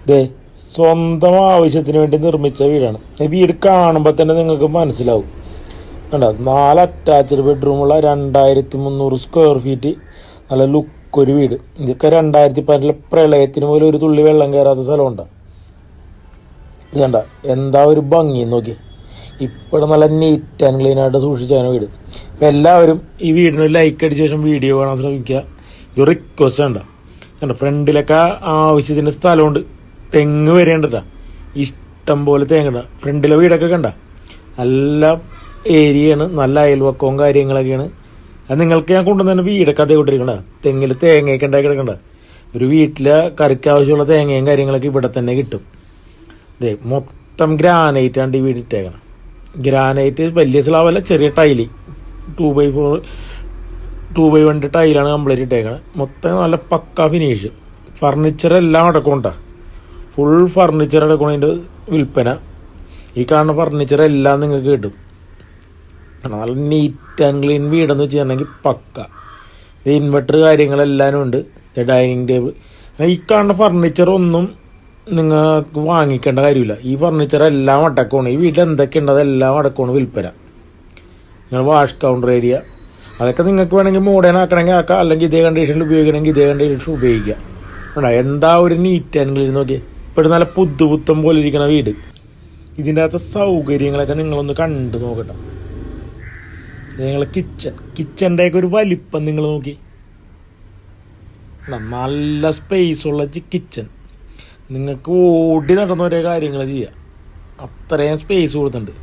ദേ സ്വന്തം ആവശ്യത്തിന് വേണ്ടി നിർമ്മിച്ച വീടാണ്. ഈ വീട് കാണുമ്പോൾ തന്നെ നിങ്ങൾക്ക് മനസ്സിലാവും. കണ്ടോ, 4 അറ്റാച്ച്ഡ് ബെഡ്റൂമുള്ള 2300 സ്ക്വയർ ഫീറ്റ് നല്ല ലുക്കൊരു വീട്. ഇതൊക്കെ 2010 പ്രളയത്തിന് പോലും ഒരു തുള്ളി വെള്ളം കയറാത്ത സ്ഥലമുണ്ടോ. ഇത് കണ്ട എന്താ ഒരു ഭംഗി നോക്കി. ഇപ്പോഴും നല്ല നീറ്റ് ആൻഡ് ക്ലീൻ ആയിട്ട് സൂക്ഷിച്ചാണ് വീട്. അപ്പം എല്ലാവരും ഈ വീടിന് ലൈക്ക് അടിച്ച ശേഷം വീഡിയോ കാണാൻ ശ്രമിക്കുക. ഇത് റിക്വസ്റ്റ് ഉണ്ടോ. കണ്ട ഫ്രണ്ടിലൊക്കെ ആവശ്യത്തിന് സ്ഥലമുണ്ട്. തെങ്ങ് വരേണ്ടട്ടാ, ഇഷ്ടം പോലെ തേങ്ങ. ഫ്രണ്ടിലെ വീടൊക്കെ കണ്ട നല്ല ഏരിയയാണ്, നല്ല അയൽവക്കവും കാര്യങ്ങളൊക്കെയാണ്. അത് നിങ്ങൾക്ക് ഞാൻ കൊണ്ടുവന്ന വീടൊക്കെ അതേ കൊണ്ടിരിക്കണ്ട. തെങ്ങിൽ തേങ്ങയൊക്കെ ഉണ്ടാക്കി കിടക്കണ്ട. ഒരു വീട്ടിലെ കറിക്ക് ആവശ്യമുള്ള തേങ്ങയും കാര്യങ്ങളൊക്കെ ഇവിടെ തന്നെ കിട്ടും. ഇതേ മൊത്തം ഗ്രാനൈറ്റ് ആണ് ഈ വീട് ഇട്ടേക്കണം. ഗ്രാനൈറ്റ് വലിയ സ്ലാവല്ല, ചെറിയ ടൈല് 2x4 2x1 ടൈലാണ് കംപ്ലീറ്റ് ഇട്ടേക്കണം. മൊത്തം നല്ല പക്ക ഫിനിഷ്. ഫർണിച്ചർ എല്ലാം അടക്കമുണ്ടാ, ഫുൾ ഫർണിച്ചർ അടക്കണതിൻ്റെ വിൽപ്പന. ഈ കാണുന്ന ഫർണിച്ചർ എല്ലാം നിങ്ങൾക്ക് കിട്ടും. നല്ല നീറ്റ് ആൻഡ് ക്ലീൻ വീടെന്ന് വെച്ചിട്ടുണ്ടെങ്കിൽ പക്ക. ഇൻവെർട്ടർ കാര്യങ്ങളെല്ലാവരും ഉണ്ട്. ഡൈനിങ് ടേബിൾ, ഈ കാണുന്ന ഫർണിച്ചർ ഒന്നും നിങ്ങൾക്ക് വാങ്ങിക്കേണ്ട കാര്യമില്ല. ഈ ഫർണിച്ചർ എല്ലാം അടക്കമാണ്. ഈ വീട്ടിൽ എന്തൊക്കെ ഉണ്ട് അതെല്ലാം അടക്കമാണ് വിൽപ്പന. നിങ്ങൾ വാഷ് കൗണ്ടർ ഏരിയ അതൊക്കെ നിങ്ങൾക്ക് വേണമെങ്കിൽ മോഡേൺ ആക്കണമെങ്കിൽ ആക്കാം, അല്ലെങ്കിൽ ഇതേ കണ്ടീഷനിൽ ഉപയോഗിക്കണമെങ്കിൽ ഇതേ കണ്ടീഷനിൽ ഉപയോഗിക്കാം. എന്താ ഒരു നീറ്റ് ആൻഡ് ക്ലീൻ നോക്കിയേ. ഇപ്പോഴും നല്ല പുതുപുത്തം പോലെ ഇരിക്കുന്ന വീട്. ഇതിൻ്റെ അകത്തെ സൗകര്യങ്ങളൊക്കെ നിങ്ങളൊന്ന് കണ്ടു നോക്കട്ടെ. നിങ്ങൾ കിച്ചൻ്റെയൊക്കെ ഒരു വലിപ്പം നിങ്ങൾ നോക്കി. നല്ല സ്പേസ് ഉള്ള കിച്ചൺ. നിങ്ങൾക്ക് ഓടി നടന്ന ഒരേ കാര്യങ്ങൾ ചെയ്യാം, അത്രയും സ്പേസ് കൊടുത്തിട്ടുണ്ട്.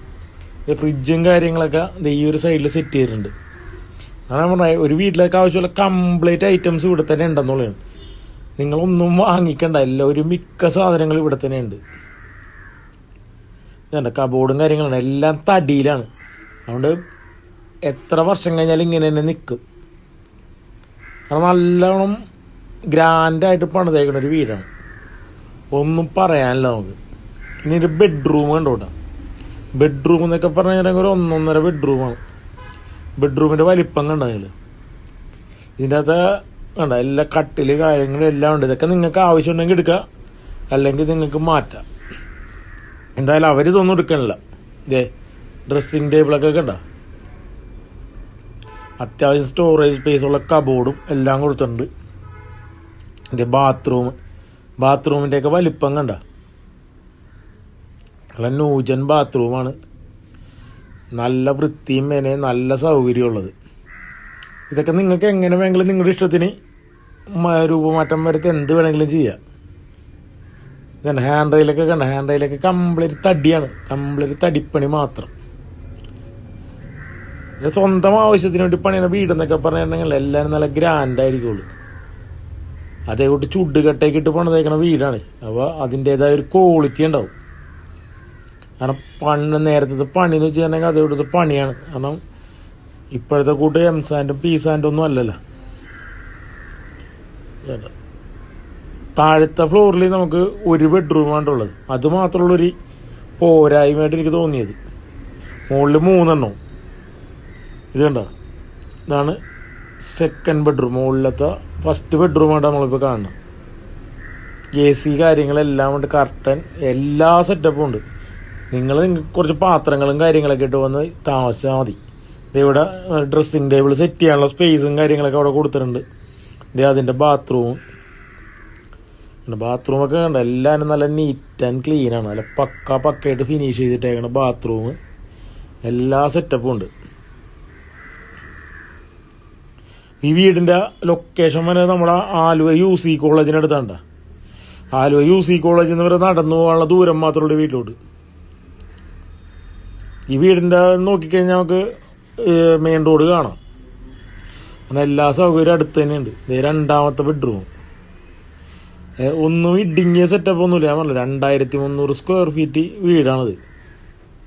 ഫ്രിഡ്ജും കാര്യങ്ങളൊക്കെ ഈ ഒരു സൈഡിൽ സെറ്റ് ചെയ്തിട്ടുണ്ട്. അതാണ് പറഞ്ഞത്, ഒരു വീട്ടിലേക്ക് ആവശ്യമുള്ള കംപ്ലീറ്റ് ഐറ്റംസ് ഇവിടെ തന്നെ ഉണ്ടെന്നുള്ളതാണ്. നിങ്ങളൊന്നും വാങ്ങിക്കണ്ട, ഒരു മിക്ക സാധനങ്ങളും ഇവിടെ തന്നെ ഉണ്ട്. ഇതുണ്ട് കബോർഡും കാര്യങ്ങളാണ്, എല്ലാം തടിയിലാണ്. അതുകൊണ്ട് എത്ര വർഷം കഴിഞ്ഞാലും ഇങ്ങനെ തന്നെ നിൽക്കും. കാരണം നല്ലോണം ഗ്രാൻഡായിട്ട് പണിതേക്കുന്ന ഒരു വീടാണ്, ഒന്നും പറയാനില്ല നമുക്ക്. ഇനി ഒരു ബെഡ്റൂം കണ്ടോട്ടാ. ബെഡ്റൂം എന്നൊക്കെ പറഞ്ഞു കഴിഞ്ഞാൽ ഒരു 1.5 ബെഡ്റൂമാണ്. ബെഡ്റൂമിൻ്റെ വലിപ്പം കണ്ട നിങ്ങൾ. ഇതിൻ്റെ അകത്ത് കണ്ട എല്ലാ കട്ടില് കാര്യങ്ങളും എല്ലാം ഉണ്ട്. ഇതൊക്കെ നിങ്ങൾക്ക് ആവശ്യമുണ്ടെങ്കിൽ എടുക്കുക, അല്ലെങ്കിൽ നിങ്ങൾക്ക് മാറ്റാം. എന്തായാലും അവരിതൊന്നും എടുക്കണില്ല. ഇതേ ഡ്രസ്സിങ് ടേബിളൊക്കെ കണ്ട, അത്യാവശ്യം സ്റ്റോറേജ് സ്പേസ് ഉള്ള കബോർഡും എല്ലാം കൊടുത്തിട്ടുണ്ട്. ഇതിൻ്റെ ബാത്റൂമിൻ്റെയൊക്കെ വലിപ്പം കണ്ട, നല്ല നൂജൻ ബാത്റൂമാണ്. നല്ല വൃത്തിയും മേനയും നല്ല സൗകര്യമുള്ളത്. ഇതൊക്കെ നിങ്ങൾക്ക് എങ്ങനെ വേണമെങ്കിലും നിങ്ങളുടെ ഇഷ്ടത്തിന് രൂപമാറ്റം വരുത്തി എന്ത് വേണമെങ്കിലും ചെയ്യാം. ഇതാണ് ഹാൻഡ് റെയിലൊക്കെ കണ്ട, ഹാൻഡ് റെയിലൊക്കെ കംപ്ലീറ്റ് തടിയാണ്, കംപ്ലീറ്റ് തടിപ്പണി മാത്രം. സ്വന്തം ആവശ്യത്തിന് വേണ്ടി പണിയുന്ന വീടെന്നൊക്കെ പറഞ്ഞിട്ടുണ്ടെങ്കിൽ എല്ലാവരും നല്ല ഗ്രാൻഡായിരിക്കുള്ളൂ. അതേകൂട്ട് ചുടുകട്ടയൊക്കെ ഇട്ട് പണിതേക്കണ വീടാണ്. അപ്പോൾ അതിൻ്റേതായ ഒരു ക്വാളിറ്റി ഉണ്ടാവും. കാരണം നേരത്തെ പണി എന്ന് വെച്ചിട്ടുണ്ടെങ്കിൽ അതേകൂട്ടത്തെ പണിയാണ്. കാരണം ഇപ്പോഴത്തെ കൂട്ട് എം സാൻഡും പി സാൻഡും ഒന്നും അല്ലല്ലോ. താഴത്തെ ഫ്ലോറിൽ നമുക്ക് ഒരു ബെഡ്റൂമാണുള്ളത്. അത് മാത്രമുള്ളൊരു പോരായ്മയായിട്ട് എനിക്ക് തോന്നിയത്. മുകളിൽ 3 എണ്ണം. ഇത് കണ്ടോ, ഇതാണ് സെക്കൻഡ് ബെഡ്റൂം. മുകളിലത്തെ ഫസ്റ്റ് ബെഡ്റൂമാണ് നമ്മളിപ്പോൾ കാണുന്നത്. AC കാര്യങ്ങളെല്ലാം ഉണ്ട്, കർട്ടൻ എല്ലാ സെറ്റപ്പും ഉണ്ട്. നിങ്ങൾക്ക് കുറച്ച് പാത്രങ്ങളും കാര്യങ്ങളൊക്കെ ഇട്ട് വന്ന് താമസിച്ചാൽ മതി. ഇതിവിടെ ഡ്രസ്സിങ് ടേബിൾ സെറ്റ് ചെയ്യാനുള്ള സ്പേസും കാര്യങ്ങളൊക്കെ അവിടെ കൊടുത്തിട്ടുണ്ട്. ഇത് അതിൻ്റെ ബാത്റൂമൊക്കെ കണ്ട എല്ലാവരും നല്ല നീറ്റ് ആൻഡ് ക്ലീനാണ്. നല്ല പക്കയായിട്ട് ഫിനിഷ് ചെയ്തിട്ടേക്കണ ബാത്റൂം. എല്ലാ സെറ്റപ്പും ഉണ്ട്. ഈ വീടിൻ്റെ ലൊക്കേഷൻ വരെ നമ്മുടെ ആലുവ UC കോളേജിനടുത്താണ്ട. ആലുവ UC കോളേജിൽ നിന്ന് വരെ നടന്നു പോകാനുള്ള ദൂരം മാത്രമുള്ള വീട്ടിലോട്ട്. ഈ വീടിൻ്റെ നോക്കിക്കഴിഞ്ഞാൽ നമുക്ക് മെയിൻ റോഡ് കാണാം. അങ്ങനെ എല്ലാ സൗകര്യവും അടുത്ത് തന്നെയുണ്ട്. ഇത് രണ്ടാമത്തെ ബെഡ്റൂം. ഒന്നും ഇടുങ്ങിയ സെറ്റപ്പ് ഒന്നുമില്ല. ഞാൻ പറഞ്ഞില്ല 2300 സ്ക്വയർ ഫീറ്റ് വീടാണത്.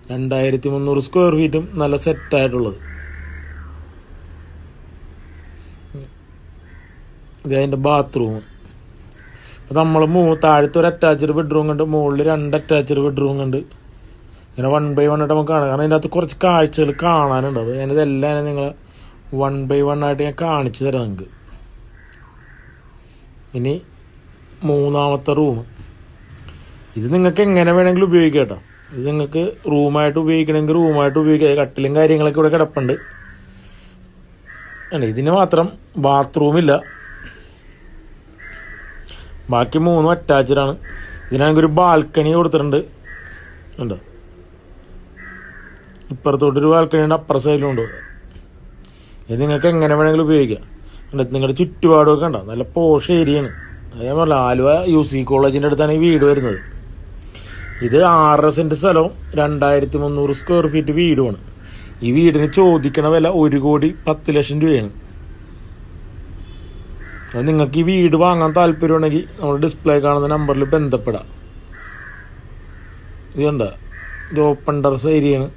2300 സ്ക്വയർ ഫീറ്റും നല്ല സെറ്റായിട്ടുള്ളത്. ഇത് അതിൻ്റെ ബാത്റൂം. അപ്പോൾ നമ്മൾ താഴത്തെ ഒരു അറ്റാച്ച്ഡ് ബെഡ്റൂം കണ്ട്, മുകളിൽ 2 അറ്റാച്ച്ഡ് ബെഡ്റൂം കണ്ട്, ഇങ്ങനെ 1 by 1 ആയിട്ട് നമുക്ക് കാണാം. കാരണം അതിൻ്റെ അകത്ത് കുറച്ച് കാഴ്ചകൾ കാണാനുണ്ട്. അപ്പോൾ ഞാനിതെല്ലാം നിങ്ങൾ 1 by 1 ആയിട്ട് ഞാൻ കാണിച്ചു തരാം നിങ്ങൾക്ക്. ഇനി മൂന്നാമത്തെ റൂം. ഇത് നിങ്ങൾക്ക് എങ്ങനെ വേണമെങ്കിലും ഉപയോഗിക്കാം കേട്ടോ. ഇത് നിങ്ങൾക്ക് റൂമായിട്ട് ഉപയോഗിക്കണമെങ്കിൽ റൂമായിട്ട് ഉപയോഗിക്കാം. കട്ടിലും കാര്യങ്ങളൊക്കെ ഇവിടെ കിടപ്പുണ്ട്. ഇതിന് മാത്രം ബാത്റൂമില്ല, ബാക്കി 3 അറ്റാച്ച്ഡാണ്. ഇതിനാണെങ്കിൽ ഒരു ബാൽക്കണി കൊടുത്തിട്ടുണ്ട്. ഉണ്ടോ, ഇപ്പുറത്തോട്ടൊരു ബാൽക്കണി ഉണ്ട്, അപ്പുറ സൈഡിലും ഉണ്ട്. ഇത് നിങ്ങൾക്ക് എങ്ങനെ വേണമെങ്കിലും ഉപയോഗിക്കാം. നിങ്ങളുടെ ചുറ്റുപാടുമൊക്കെ ഉണ്ടോ, നല്ല പോഷ് ഏരിയയാണ്. ഞാൻ പറഞ്ഞ ആലുവ UC കോളേജിൻ്റെ അടുത്താണ് ഈ വീട് വരുന്നത്. ഇത് 6 സെന്റ് സ്ഥലവും 2300 സ്ക്വയർ ഫീറ്റ് വീടുമാണ്. ഈ വീടിന് ചോദിക്കണ വില 1,10,00,000 രൂപയാണ്. അത് നിങ്ങൾക്ക് ഈ വീട് വാങ്ങാൻ താല്പര്യമുണ്ടെങ്കിൽ നമ്മൾ ഡിസ്പ്ലേ കാണുന്ന നമ്പറിൽ ബന്ധപ്പെടാം. ഇത് കണ്ട, ഇത് ഓപ്പൺ ടെറസ് ഏരിയയാണ്.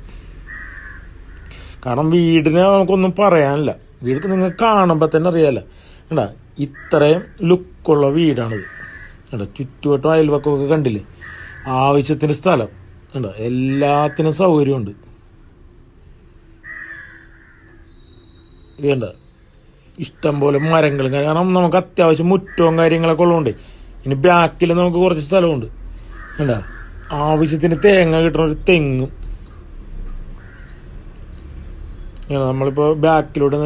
കാരണം വീടിനെ നമുക്കൊന്നും പറയാനില്ല. വീട് നിങ്ങൾക്ക് കാണുമ്പോൾ തന്നെ അറിയാമല്ലോ. കണ്ടാ, ഇത്രയും ലുക്കുള്ള വീടാണിത്. കണ്ടോ, ചുറ്റുവട്ടം അയൽവക്കമൊക്കെ കണ്ടില്ലേ, ആവശ്യത്തിന് സ്ഥലം കണ്ടോ, എല്ലാത്തിനും സൗകര്യമുണ്ട്. ഇത് കണ്ട, ഇഷ്ടം പോലെ മരങ്ങൾ. കാരണം നമുക്ക് അത്യാവശ്യം മുറ്റവും കാര്യങ്ങളൊക്കെ ഉള്ളതുകൊണ്ട് ഇനി ബാക്കിൽ നമുക്ക് കുറച്ച് സ്ഥലമുണ്ട്. കണ്ടാ, ആവശ്യത്തിന് തേങ്ങ കിട്ടുന്ന ഒരു തെങ്ങും. നമ്മളിപ്പോൾ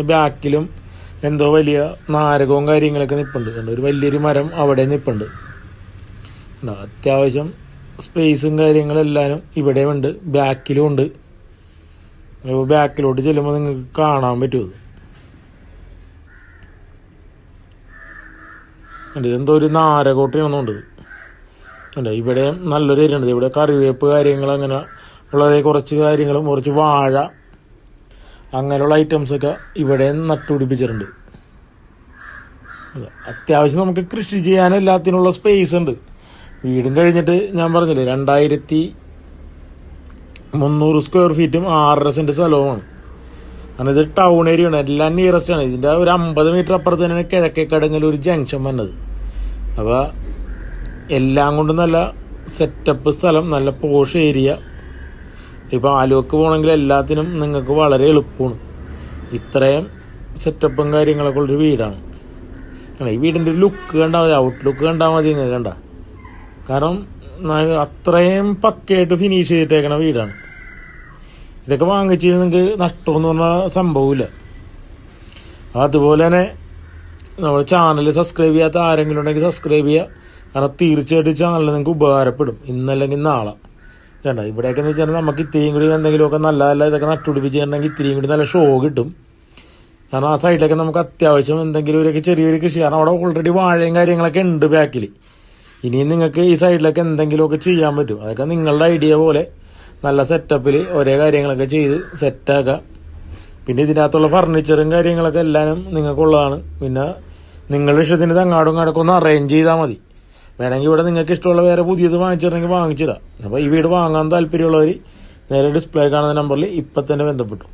ബാക്കിലും എന്തോ വലിയ നാരകവും കാര്യങ്ങളൊക്കെ നിൽപ്പുണ്ട്. കണ്ടോ, ഒരു വലിയൊരു മരം അവിടെ നിൽപ്പുണ്ട്. അത്യാവശ്യം സ്പേസും കാര്യങ്ങളെല്ലാനും ഇവിടെ ഉണ്ട്, ബാക്കിലും ഉണ്ട്. ബാക്കിലോട്ട് ചെല്ലുമ്പോൾ നിങ്ങൾക്ക് കാണാൻ പറ്റും. ഇതെന്തോ ഒരു നാരകോട്ടയാണെന്നുണ്ട്. അല്ല, ഇവിടെ നല്ലൊരു ഏരിയ ഉണ്ട്. ഇവിടെ കറിവേപ്പ് കാര്യങ്ങൾ അങ്ങനെ ഉള്ളത്, കുറച്ച് കാര്യങ്ങളും കുറച്ച് വാഴ അങ്ങനെയുള്ള ഐറ്റംസൊക്കെ ഇവിടെ നട്ടുപിടിപ്പിച്ചിട്ടുണ്ട്. അത്യാവശ്യം നമുക്ക് കൃഷി ചെയ്യാൻ എല്ലാത്തിനുള്ള സ്പേസ് ഉണ്ട്. വീടും കഴിഞ്ഞിട്ട് ഞാൻ പറഞ്ഞില്ലേ 2300 സ്ക്വയർ ഫീറ്റും 6.5 സെന്റ് സ്ഥലവുമാണ്. കാരണം ഇത് ടൗൺ ഏരിയ ആണ്, എല്ലാം നിയറസ്റ്റ് ആണ്. ഇതിൻ്റെ ഒരു 50 മീറ്റർ അപ്പുറത്ത് തന്നെയാണ് കിഴക്കേക്കടങ്ങൽ ഒരു ജംഗ്ഷൻ വന്നത്. അപ്പോൾ എല്ലാം കൊണ്ടും നല്ല സെറ്റപ്പ് സ്ഥലം, നല്ല പോഷ് ഏരിയ. ഇപ്പോൾ ആലുവക്ക് പോകണമെങ്കിൽ എല്ലാത്തിനും നിങ്ങൾക്ക് വളരെ എളുപ്പമാണ്. ഇത്രയും സെറ്റപ്പും കാര്യങ്ങളൊക്കെ ഉള്ളൊരു വീടാണ്. ഈ വീടിൻ്റെ ഒരു ലുക്ക് കണ്ടാൽ മതി, ഔട്ട്ലുക്ക് കണ്ടാൽ മതി നിങ്ങൾക്ക്. കണ്ട, കാരണം അത്രയും പക്കയായിട്ട് ഫിനിഷ് ചെയ്തിട്ടേക്കണ വീടാണ്. ഇതൊക്കെ വാങ്ങിച്ച് നിങ്ങൾക്ക് നഷ്ടമെന്ന് പറഞ്ഞാൽ സംഭവമില്ല. അതുപോലെ തന്നെ നമ്മുടെ ചാനൽ സബ്സ്ക്രൈബ് ചെയ്യാത്ത ആരെങ്കിലും ഉണ്ടെങ്കിൽ സബ്സ്ക്രൈബ് ചെയ്യുക. കാരണം തീർച്ചയായിട്ടും ചാനൽ നിങ്ങൾക്ക് ഉപകാരപ്പെടും, ഇന്നല്ലെങ്കിൽ നാളെ. വേണ്ട, ഇവിടെയൊക്കെ എന്ന് വെച്ചാൽ നമുക്ക് ഇത്രയും കൂടി എന്തെങ്കിലുമൊക്കെ നല്ല ഇതൊക്കെ നട്ടുപിടിപ്പിച്ചിട്ടുണ്ടെങ്കിൽ ഇത്രയും കൂടി നല്ല ഷോ കിട്ടും. കാരണം ആ സൈഡിലൊക്കെ നമുക്ക് അത്യാവശ്യം എന്തെങ്കിലും ഒരു ചെറിയൊരു കൃഷി, കാരണം അവിടെ ഓൾറെഡി വാഴയും കാര്യങ്ങളൊക്കെ ഉണ്ട് ബാക്കിൽ. ഇനിയും നിങ്ങൾക്ക് ഈ സൈഡിലൊക്കെ എന്തെങ്കിലുമൊക്കെ ചെയ്യാൻ പറ്റും. അതൊക്കെ നിങ്ങളുടെ ഐഡിയ പോലെ നല്ല സെറ്റപ്പിൽ ഒരേ കാര്യങ്ങളൊക്കെ ചെയ്ത് സെറ്റാക്കുക. പിന്നെ ഇതിനകത്തുള്ള ഫർണിച്ചറും കാര്യങ്ങളൊക്കെ എല്ലാവരും നിങ്ങൾക്കുള്ളതാണ്. പിന്നെ നിങ്ങളുടെ ഇഷ്ടത്തിന് അങ്ങാടും ഇങ്ങാടൊക്കെ ഒന്ന് അറേഞ്ച് ചെയ്താൽ മതി. വേണമെങ്കിൽ ഇവിടെ നിങ്ങൾക്ക് ഇഷ്ടമുള്ള വേറെ പുതിയത് വാങ്ങിച്ചിട്ടുണ്ടെങ്കിൽ വാങ്ങിച്ചിടാം. അപ്പോൾ ഈ വീട് വാങ്ങാൻ താല്പര്യമുള്ളവർ നേരെ ഡിസ്പ്ലേ കാണുന്ന നമ്പറിൽ ഇപ്പം തന്നെ ബന്ധപ്പെട്ടു.